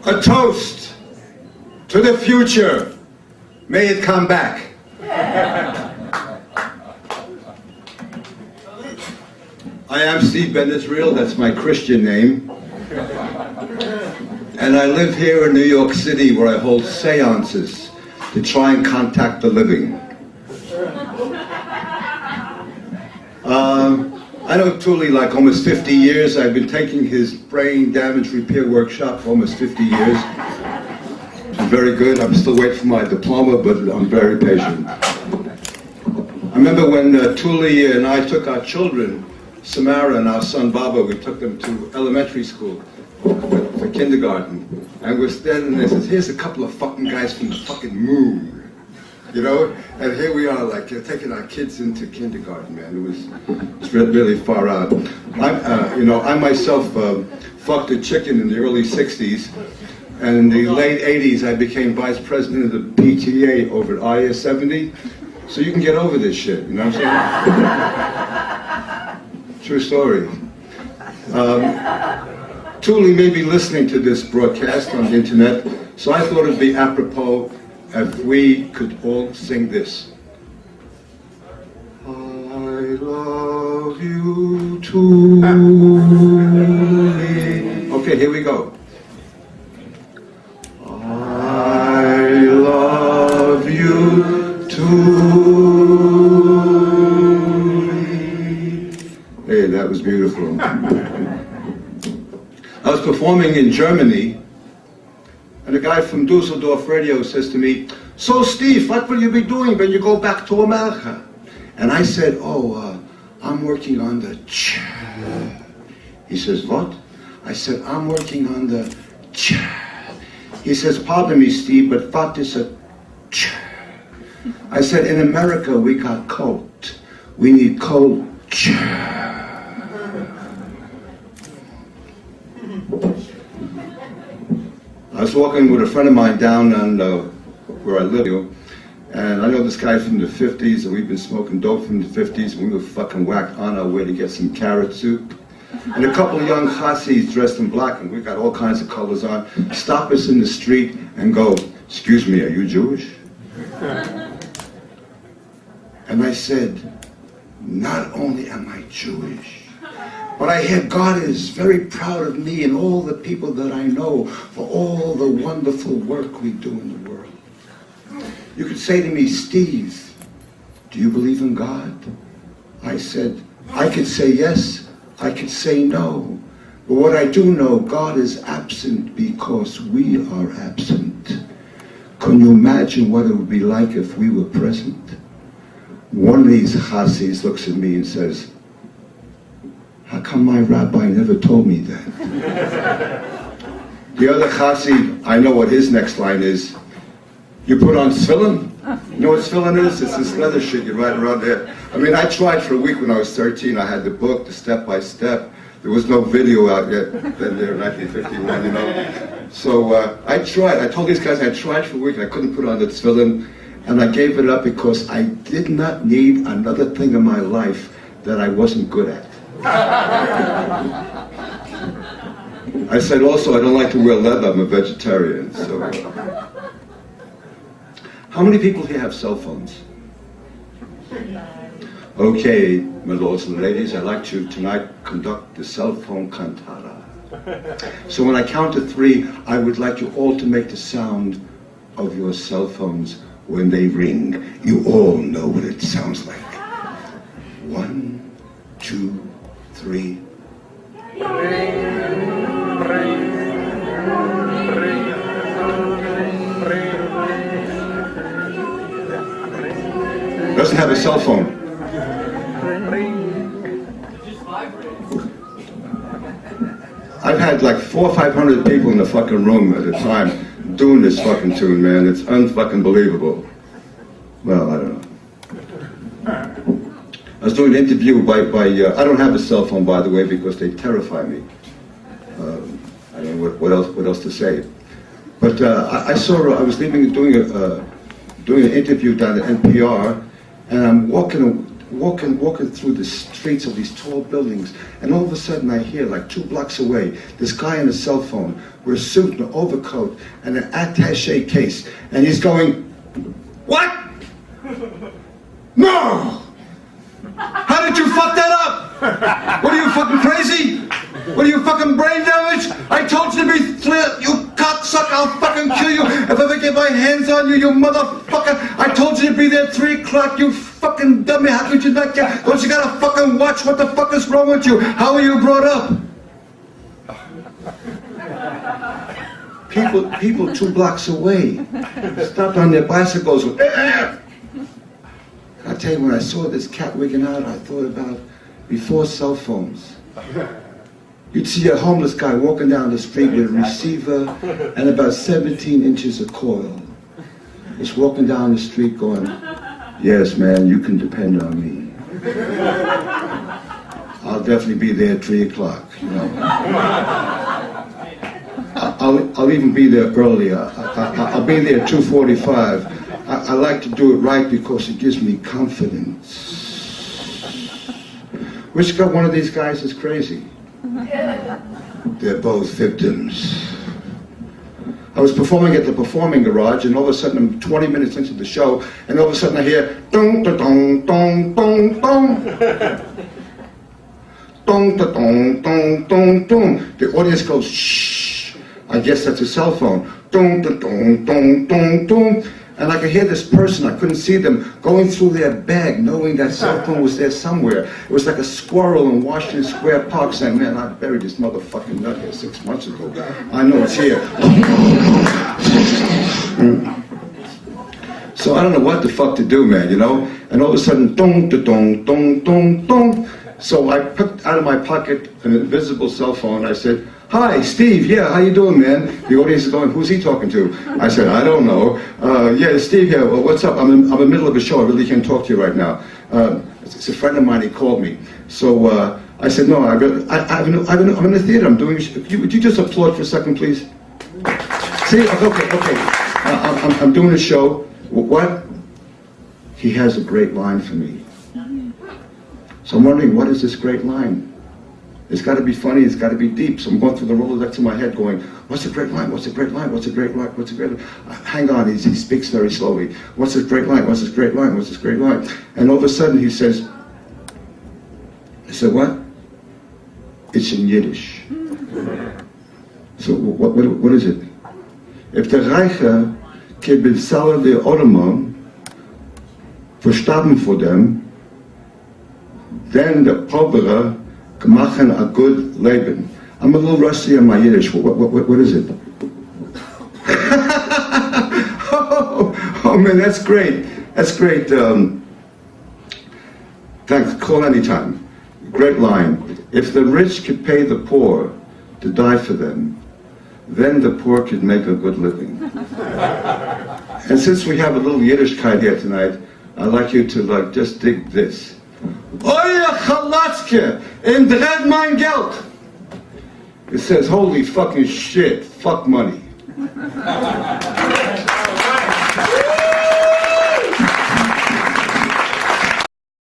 A toast to the future. May it come back. I am Steve Bennett-Real, that's my Christian name. And I live here in New York City where I hold seances to try and contact the living. I know Tuli like almost 50 years. I've been taking his brain damage repair workshop for almost 50 years. I'm very good. I'm still waiting for my diploma, but I'm very patient. I remember when Tuli and I took our children, Samara and our son Baba, we took them to elementary school for kindergarten. And we're standing there and says, here's a couple of fucking guys from the fucking moon. You know, and here we are, like taking our kids into kindergarten, man. It was really far out. I myself fucked a chicken in the early '60s, and in the late '80s, I became vice president of the PTA over at IS-70. So you can get over this shit. You know what I'm saying? True story. Tuli may be listening to this broadcast on the internet, so I thought it'd be apropos if we could all sing this. I love you, Tuli. Okay, here we go. I love you, Tuli. Hey, that was beautiful. I was performing in Germany, and a guy from Dusseldorf radio says to me, so Steve, what will you be doing when you go back to America? And I said, I'm working on the ch. He says, what? I said, I'm working on the ch. He says, pardon me, Steve, but what is a ch? I said, in America we got cold. We need cold ch. I was walking with a friend of mine down on where I live, and I know this guy from the 50s, and we've been smoking dope from the 50s, and we were fucking whacked on our way to get some carrot soup. And a couple of young chassis dressed in black, and we got all kinds of colors on, stop us in the street and go, excuse me, are you Jewish? And I said, not only am I Jewish, but I hear God is very proud of me and all the people that I know for all the wonderful work we do in the world. You could say to me, Steve, do you believe in God? I said, I could say yes, I could say no. But what I do know, God is absent because we are absent. Can you imagine what it would be like if we were present? One of these chassis looks at me and says, how come my rabbi never told me that? The other chassid, I know what his next line is. You put on tefillin? You know what tefillin is? It's this leather shit you ride around there. I mean, I tried for a week when I was 13. I had the book, the step-by-step. There was no video out yet then there in 1951, you know. So I tried. I told these guys I tried for a week. I couldn't put on the tefillin. And I gave it up because I did not need another thing in my life that I wasn't good at. I said also I don't like to wear leather, I'm a vegetarian. So, how many people here have cell phones? Okay, my lords and ladies, I'd like to tonight conduct the cell phone cantata. So when I count to 3, I would like you all to make the sound of your cell phones when they ring. You all know what it sounds like. 1, 2, 3. Doesn't have a cell phone. I've had like 400 or 500 people in the fucking room at a time doing this fucking tune, man. It's unfucking believable. Well, I don't know. I was doing an interview by I don't have a cell phone, by the way, because they terrify me. I don't know what else to say. But I was doing an interview down at NPR, and I'm walking walking through the streets of these tall buildings, and all of a sudden I hear, like 2 blocks away, this guy in a cell phone with a suit and an overcoat and an attaché case, and he's going, "What? No! How did you fuck that up? What are you, fucking crazy? What are you, fucking brain damaged? I told you to be clear, you cocksucker, I'll fucking kill you if I ever get my hands on you, you motherfucker. I told you to be there at 3 o'clock, you fucking dummy, how could you not get, don't you gotta fucking watch, what the fuck is wrong with you? How were you brought up?" People 2 blocks away stopped on their bicycles. I tell you, when I saw this cat wigging out, I thought about before cell phones. You'd see a homeless guy walking down the street with a receiver and about 17 inches of coil. Just walking down the street going, "Yes, man, you can depend on me. I'll definitely be there at 3 o'clock, you know. I'll even be there earlier. I'll be there at 2:45. I like to do it right because it gives me confidence." Which one of these guys is crazy? They're both victims. I was performing at the Performing Garage, and all of a sudden I'm 20 minutes into the show, and all of a sudden I hear dong da dong dong dong dong. Dong da dong dong dong dong. The audience goes, "Shh." I guess that's a cell phone. Dong da dong dong dong dong. And I could hear this person, I couldn't see them, going through their bag, knowing that cell phone was there somewhere. It was like a squirrel in Washington Square Park saying, "Man, I buried this motherfucking nut here 6 months ago. I know it's here." So I don't know what the fuck to do, man, you know? And all of a sudden, dong, da dong, dong, dong, dong. So I picked out of my pocket an invisible cell phone. I said, "Hi, Steve, yeah, how you doing, man?" The audience is going, "Who's he talking to?" I said, "I don't know. Yeah, Steve here, well, what's up? I'm in the middle of a show, I really can't talk to you right now." It's a friend of mine, he called me. So I said, "No, I'm in the theater, I'm doing, would you just applaud for a second, please?" See, okay. I'm doing a show. What? He has a great line for me. So I'm wondering, what is this great line? It's got to be funny, it's got to be deep. So I'm going through the Rolodex in my head going, what's a great line, what's a great line, what's a great line, what's a great line? Hang on, he speaks very slowly. What's this great line, what's this great line, what's this great line? And all of a sudden he says, I said, "What?" It's in Yiddish. So what is it? If the Reiche kebizallah de Ottoman verstarben for them, then the Pobere machen a good Leben. I'm a little rusty on my Yiddish. What is it? oh man, that's great. That's great. Thanks. Call anytime. Great line. If the rich could pay the poor to die for them, then the poor could make a good living. And since we have a little Yiddishkeit here tonight, I'd like you to just dig this. Oye Chalatzke, in dreht mein Geld. It says, holy fucking shit, fuck money.